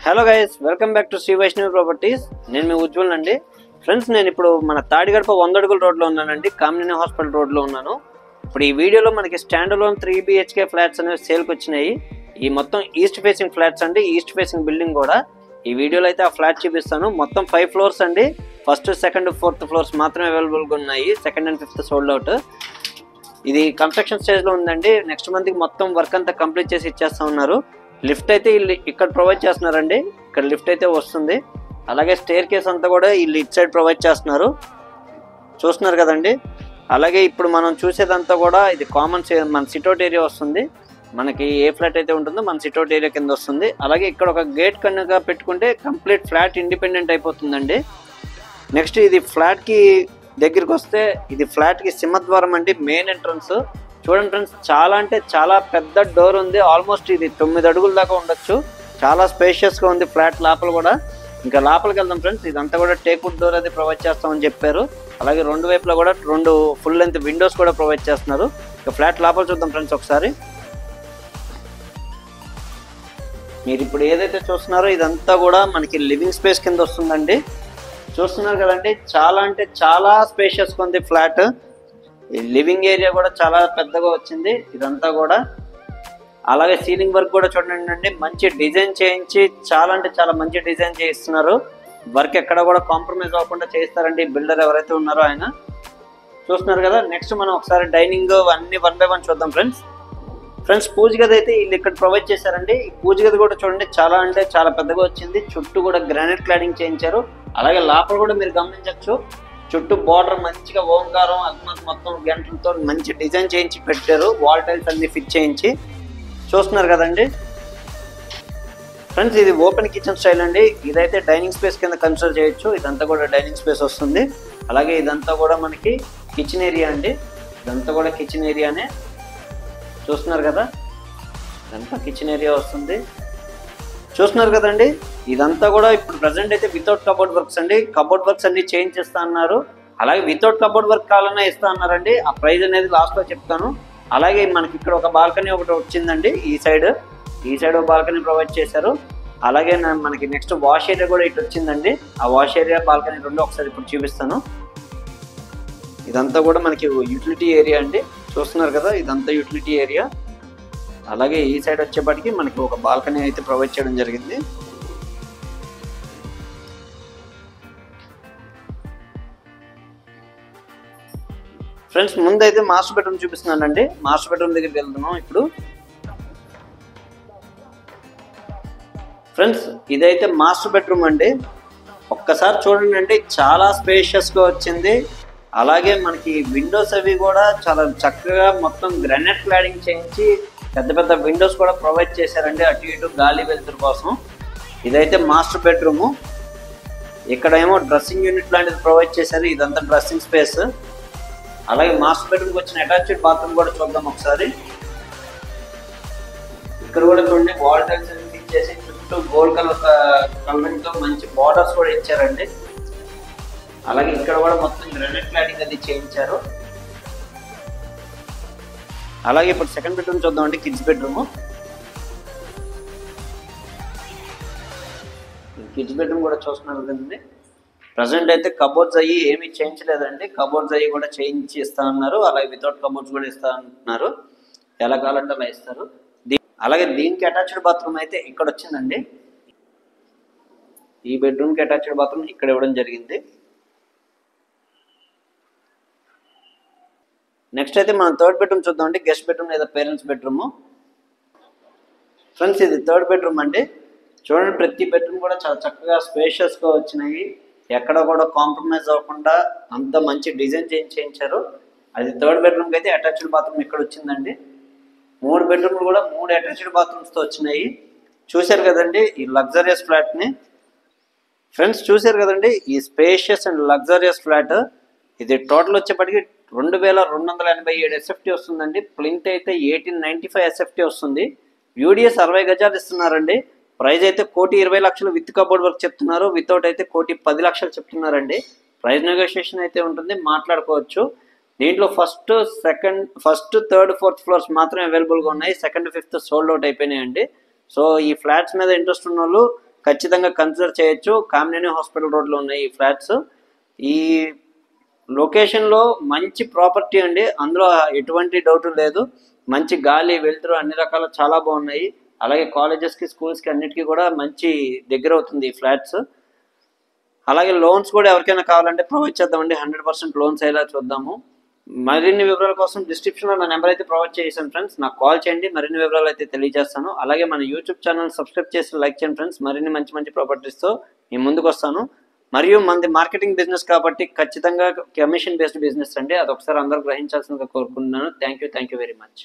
Hello guys, welcome back to Shri Vaishnavi properties. నేను మీ ఉజ్వల్ అండి. ఫ్రెండ్స్, నేను ఇప్పుడు మన తాడిగడప 100 అడుగుల రోడ్లో ఉన్నానండి. కామినేని హాస్పిటల్ రోడ్లో ఉన్నాను. ఇప్పుడు ఈ వీడియోలో మనకి స్టాండ్ అలోన్ 3 BHK ఫ్లాట్స్ అనేవి సేల్కి వచ్చినాయి. ఈ మొత్తం ఈస్ట్ ఫేసింగ్ ఫ్లాట్స్ అండి, ఈస్ట్ ఫేసింగ్ బిల్డింగ్ కూడా. ఈ వీడియోలో అయితే ఆ ఫ్లాట్ చూపిస్తాను. మొత్తం 5 ఫ్లోర్స్ అండి. ఫస్ట్, సెకండ్, ఫోర్త్ ఫ్లోర్స్ మాత్రమే అవైలబుల్గా ఉన్నాయి. Second and fifth sold out. ఇది కన్స్ట్రక్షన్ స్టేజ్లో ఉందండి. నెక్స్ట్ మంత్కి మొత్తం వర్క్ అంతా కంప్లీట్ చేసి ఇచ్చేస్తా ఉన్నారు. లిఫ్ట్ అయితే వీళ్ళు ఇక్కడ ప్రొవైడ్ చేస్తున్నారండి. ఇక్కడ లిఫ్ట్ అయితే వస్తుంది. అలాగే స్టేర్ కేస్ అంతా కూడా వీళ్ళు ఇటు సైడ్ ప్రొవైడ్ చేస్తున్నారు. చూస్తున్నారు కదండి. అలాగే ఇప్పుడు మనం చూసేదంతా కూడా ఇది కామన్ మన సిట్అవుట్ ఏరియా వస్తుంది. మనకి ఏ ఫ్లాట్ అయితే ఉంటుందో మన సిట్అవుట్ ఏరియా కింద వస్తుంది. అలాగే ఇక్కడ ఒక గేట్ కనుక పెట్టుకుంటే కంప్లీట్ ఫ్లాట్ ఇండిపెండెంట్ అయిపోతుందండి. నెక్స్ట్ ఇది ఫ్లాట్కి దగ్గరికి వస్తే ఇది ఫ్లాట్కి సింహద్వారం అండి, మెయిన్ ఎంట్రన్స్. చూడండి ఫ్రెండ్స్, చాలా అంటే చాలా పెద్ద డోర్ ఉంది. ఆల్మోస్ట్ ఇది 9 అడుగుల దాకా ఉండొచ్చు. చాలా స్పేషియస్గా ఉంది ఫ్లాట్ లోపల కూడా. ఇంకా లోపలికి వెళ్దాం ఫ్రెండ్స్. ఇదంతా కూడా టేక్వుడ్ డోర్ అది ప్రొవైడ్ చేస్తామని చెప్పారు. అలాగే 2 వైపులా కూడా 2 ఫుల్ లెంత్ విండోస్ కూడా ప్రొవైడ్ చేస్తున్నారు. ఇక ఫ్లాట్ లోపల చూద్దాం ఫ్రెండ్స్ ఒకసారి. మీరు ఇప్పుడు ఏదైతే చూస్తున్నారో ఇదంతా కూడా మనకి లివింగ్ స్పేస్ కింద వస్తుందండి. చూస్తున్నారు కదండి, చాలా అంటే చాలా స్పేషియస్గా ఉంది ఫ్లాట్. లివింగ్ ఏరియా కూడా చాలా పెద్దగా వచ్చింది ఇదంతా కూడా. అలాగే సీలింగ్ వర్క్ కూడా చూడండి అండి, మంచి డిజైన్ చేయించి చాలా అంటే చాలా మంచి డిజైన్ చేయిస్తున్నారు. వర్క్ ఎక్కడ కూడా కాంప్రమైజ్ అవ్వకుండా చేస్తారండి బిల్డర్ ఎవరైతే ఉన్నారో ఆయన. చూస్తున్నారు కదా. నెక్స్ట్ మనం ఒకసారి డైనింగ్ అన్ని 1 by 1 చూద్దాం ఫ్రెండ్స్. పూజ గది అయితే వీళ్ళు ఇక్కడ ప్రొవైడ్ చేశారండి. ఈ పూజ గది కూడా చూడండి, చాలా అంటే చాలా పెద్దగా వచ్చింది. చుట్టూ కూడా గ్రానైట్ క్లాడింగ్ చేయించారు. అలాగే లోపల కూడా మీరు గమనించవచ్చు, చుట్టూ బార్డర్ మంచిగా ఓంకారం అల్మత్ మొత్తం గంటలతో మంచి డిజైన్ చేయించి పెట్టారు. వాల్ టైల్స్ అన్ని ఫిట్ చేయించి. చూస్తున్నారు కదండి ఫ్రెండ్స్, ఇది ఓపెన్ కిచెన్ స్టైల్ అండి. ఇదైతే డైనింగ్ స్పేస్ కింద కన్సిడర్ చేయొచ్చు. ఇదంతా కూడా డైనింగ్ స్పేస్ వస్తుంది. అలాగే ఇదంతా కూడా మనకి కిచెన్ ఏరియా అండి. ఇదంతా కూడా కిచెన్ ఏరియానే. చూస్తున్నారు కదా, ఇదంతా కిచెన్ ఏరియా వస్తుంది. చూస్తున్నారు కదండి, ఇదంతా కూడా ఇప్పుడు ప్రజెంట్ అయితే వితౌట్ కబోర్డ్ వర్క్స్ అండి. కబోర్డ్ వర్క్స్ అన్ని చేంజ్ చేస్తా అన్నారు. అలాగే వితౌట్ కబోర్డ్ వర్క్ కావాలన్నా ఇస్తా అన్నారండి. ఆ ప్రైస్ అనేది లాస్ట్లో చెప్తాను. అలాగే మనకి ఇక్కడ ఒక బాల్కనీ ఒకటి వచ్చిందండి. ఈ సైడ్ ఒక బాల్కనీ ప్రొవైడ్ చేశారు. అలాగే మనకి నెక్స్ట్ వాష్ ఏరియా కూడా ఇటు వచ్చిందండి. ఆ వాష్ ఏరియా బాల్కనీ 2 ఒకసారి ఇప్పుడు చూపిస్తాను. ఇదంతా కూడా మనకి యూటిలిటీ ఏరియా అండి. చూస్తున్నారు కదా, ఇదంతా యూటిలిటీ ఏరియా. అలాగే ఈ సైడ్ వచ్చేప్పటికి మనకి ఒక బాల్కనీ అయితే ప్రొవైడ్ చేయడం జరిగింది. ఫ్రెండ్స్, ముందైతే మాస్టర్ బెడ్రూమ్ చూపిస్తున్నానండి. మాస్టర్ బెడ్రూమ్ దగ్గరికి వెళ్తున్నాం ఇప్పుడు. ఫ్రెండ్స్, ఇదైతే మాస్టర్ బెడ్రూమ్ అండి. ఒక్కసారి చూడండి అండి, చాలా స్పేషియస్గా వచ్చింది. అలాగే మనకి విండోస్ అవి కూడా చాలా చక్కగా మొత్తం గ్రానైట్ క్లాడింగ్ చేయించి పెద్ద పెద్ద విండోస్ కూడా ప్రొవైడ్ చేశారండి, అటు ఇటు గాలి వెలుతురు కోసం. ఇదైతే మాస్టర్ బెడ్రూము. ఇక్కడ ఏమో డ్రెస్సింగ్ యూనిట్ లాంటిది ప్రొవైడ్ చేశారు. ఇదంతా డ్రెస్సింగ్ స్పేస్. అలాగే మాస్టర్ బెడ్రూమ్కి వచ్చిన అటాచ్డ్ బాత్రూమ్ కూడా చూద్దాం ఒకసారి. ఇక్కడ కూడా చూడండి, వాల్ టైల్స్ అన్ని ఇచ్చేసి చుట్టూ గోల్డ్ కలరింగ్ తో మంచి బార్డర్స్ కూడా ఇచ్చారండి. అలాగే ఇక్కడ కూడా మొత్తం గ్రానైట్ క్లాడింగ్ అది చేయించారు. అలాగే ఇప్పుడు సెకండ్ బెడ్రూమ్ చూద్దామండి, కిడ్స్ బెడ్రూమ్. కిడ్స్ బెడ్రూమ్ కూడా చూస్తున్నారు కదండి. ప్రజెంట్ అయితే కబోర్డ్స్ అయ్యి ఏమీ చేయించలేదండి. కబోర్డ్స్ అయ్యి కూడా చేయించి ఇస్తా అన్నారు. అలాగే వితౌట్ కబోర్డ్స్ కూడా ఇస్తా అంటున్నారు. ఎలా కావాలంటే అలా ఇస్తారు. అలాగే దీనికి అటాచ్డ్ బాత్రూమ్ అయితే ఇక్కడ వచ్చిందండి. ఈ బెడ్రూమ్కి అటాచ్డ్ బాత్రూమ్ ఇక్కడ ఇవ్వడం జరిగింది. నెక్స్ట్ అయితే మనం థర్డ్ బెడ్రూమ్ చూద్దామండి. గెస్ట్ బెడ్రూమ్ లేదా పేరెంట్స్ బెడ్రూమ్. ఫ్రెండ్స్, ఇది థర్డ్ బెడ్రూమ్ అండి. చూడండి, ప్రతి బెడ్రూమ్ కూడా చాలా చక్కగా స్పేషియస్గా వచ్చినాయి. ఎక్కడ కూడా కాంప్రమైజ్ అవ్వకుండా అంత మంచి డిజైన్ చేయించారు. అది థర్డ్ బెడ్రూమ్కి అయితే అటాచ్డ్ బాత్రూమ్ ఇక్కడ వచ్చిందండి. 3 బెడ్రూమ్లు కూడా 3 అటాచ్డ్ బాత్రూమ్స్తో వచ్చినాయి. చూశారు కదండి ఈ లగ్జరియస్ ఫ్లాట్ని. ఫ్రెండ్స్, చూశారు కదండి ఈ స్పేషియస్ అండ్ లగ్జరియస్ ఫ్లాట్. ఇది టోటల్ వచ్చేప్పటికి 2287 SFT వస్తుందండి. ప్లింత్ అయితే 1895 SFT వస్తుంది. యూడిఎస్ 60 గజాలు ఇస్తున్నారండి. ప్రైస్ అయితే 1,20,00,000 విత్ కబోర్డ్ వర్క్ చెప్తున్నారు. వితౌట్ అయితే 1,10,00,000 చెప్తున్నారండి. ప్రైస్ నెగోషియేషన్ అయితే ఉంటుంది, మాట్లాడుకోవచ్చు. దీంట్లో ఫస్ట్, థర్డ్, ఫోర్త్ ఫ్లోర్స్ మాత్రమే అవైలబుల్గా ఉన్నాయి. సెకండ్, ఫిఫ్త్ సోల్డ్ అవుట్ అయిపోయినాయండి. సో ఈ ఫ్లాట్స్ మీద ఇంట్రెస్ట్ ఉన్న వాళ్ళు ఖచ్చితంగా కన్సిడర్ చేయొచ్చు. కామినేని హాస్పిటల్ రోడ్లో ఉన్నాయి ఈ ఫ్లాట్స్. ఈ లొకేషన్లో మంచి ప్రాపర్టీ అండి, అందులో ఎటువంటి డౌట్ లేదు. మంచి గాలి వెలుతురు అన్ని రకాల చాలా బాగున్నాయి. అలాగే కాలేజెస్కి స్కూల్స్కి అన్నిటికీ కూడా మంచి దగ్గర అవుతుంది ఈ ఫ్లాట్స్. అలాగే లోన్స్ కూడా ఎవరికైనా కావాలంటే ప్రొవైడ్ చేద్దామండి, 100% లోన్స్ అయ్యేలా చూద్దాము. మరిన్ని వివరాల కోసం డిస్క్రిప్షన్లో నా నెంబర్ అయితే ప్రొవైడ్ చేసాను ఫ్రెండ్స్, నాకు కాల్ చేయండి, మరిన్ని వివరాలు అయితే తెలియజేస్తాను. అలాగే మన యూట్యూబ్ ఛానల్ సబ్స్క్రైబ్ చేసి లైక్ చేయండి ఫ్రెండ్స్, మరిన్ని మంచి మంచి ప్రాపర్టీస్తో నేను ముందుకు వస్తాను. మరియు మనది మార్కెటింగ్ బిజినెస్ కాబట్టి ఖచ్చితంగా కమిషన్ బేస్డ్ బిజినెస్ అండి, అదొకసారి అందరూ గ్రహించాల్సిందిగా కోరుకుంటున్నాను. Thank you very much.